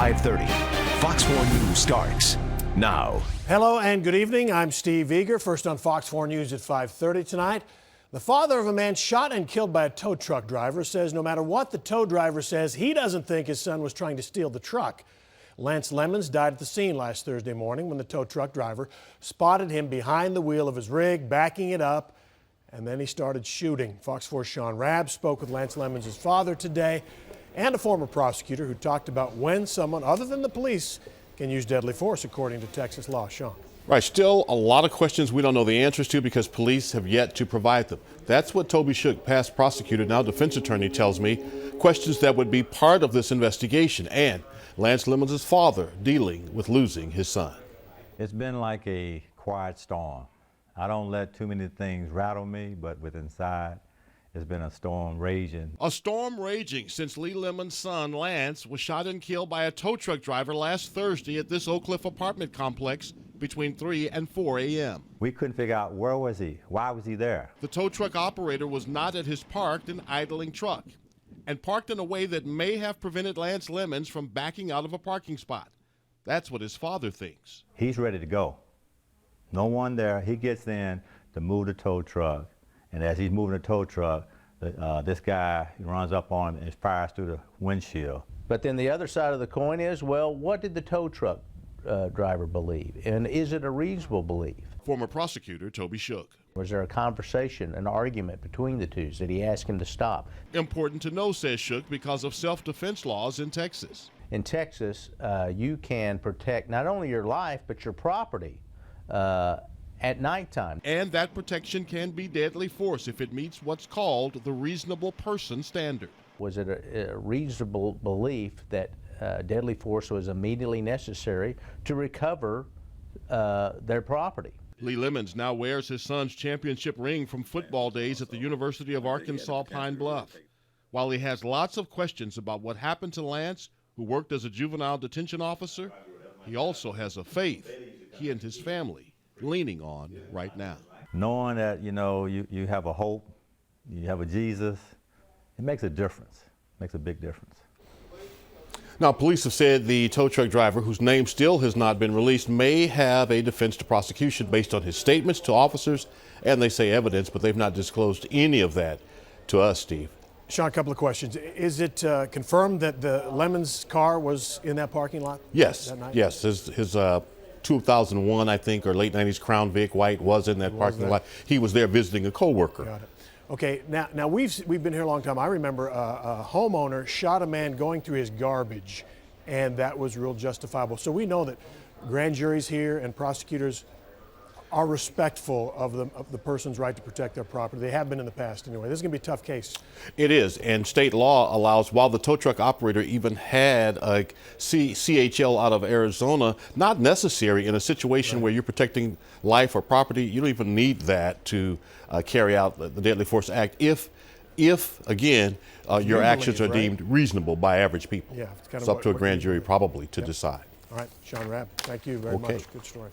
5:30. Fox 4 News starts now. Hello and good evening. I'm Steve Eager. First on Fox 4 News at 5:30 tonight. The father of a man shot and killed by a tow truck driver says no matter what the tow driver says, he doesn't think his son was trying to steal the truck. Lance Lemons died at the scene last Thursday morning when the tow truck driver spotted him behind the wheel of his rig, backing it up, and then he started shooting. Fox 4's Sean Rabb spoke with Lance Lemons' father today and a former prosecutor who talked about when someone other than the police can use deadly force according to Texas law. Sean. Right, still a lot of questions we don't know the answers to because police have yet to provide them. That's what Toby Shook, past prosecutor, now defense attorney, tells me, questions that would be part of this investigation, and Lance Lemons' father dealing with losing his son. It's been like a quiet storm. I don't let too many things rattle me, but with inside, it's been a storm raging. A storm raging since Lee Lemons' son, Lance, was shot and killed by a tow truck driver last Thursday at this Oak Cliff apartment complex between 3 and 4 a.m. We couldn't figure out where was he, why was he there? The tow truck operator was not at his parked and idling truck, and parked in a way that may have prevented Lance Lemons from backing out of a parking spot. That's what his father thinks. He's ready to go. No one there. He gets in to move the tow truck, and as he's moving the tow truck, this guy runs up on him and fires through the windshield. But then the other side of the coin is, well, what did the tow truck driver believe? And is it a reasonable belief? Former prosecutor Toby Shook. Was there a conversation, an argument between the two? Did he ask him to stop? Important to know, says Shook, because of self-defense laws in Texas. In Texas, you can protect not only your life, but your property at nighttime. And that protection can be deadly force if it meets what's called the reasonable person standard. Was it a reasonable belief that deadly force was immediately necessary to recover their property? Lee Lemons now wears his son's championship ring from football days at the University of Arkansas Pine Bluff. While he has lots of questions about what happened to Lance, who worked as a juvenile detention officer, he also has a faith he and his family leaning on right now. Knowing that, you have a hope, you have a Jesus, it makes a difference, makes a big difference. Now, police have said the tow truck driver, whose name still has not been released, may have a defense to prosecution based on his statements to officers, and they say evidence, but they've not disclosed any of that to us, Steve. Sean, a couple of questions. Is it confirmed that the Lemons car was in that parking lot? Yes, that night? yes. His 2001, I think, or late 90s Crown Vic White was in that parking lot. He was there visiting a co-worker. Got it. Okay, now we've been here a long time. I remember a homeowner shot a man going through his garbage, and that was real justifiable. So we know that grand juries here and prosecutors are respectful of the person's right to protect their property. They have been in the past anyway. This is going to be a tough case. It is, and state law allows, while the tow truck operator even had a CHL out of Arizona, not necessary in a situation where you're protecting life or property. You don't even need that to carry out the Deadly Force Act if again, your actions are deemed reasonable by average people. Yeah, it's up to a grand jury probably to decide. All right, Sean Rabb, thank you very much. Good story.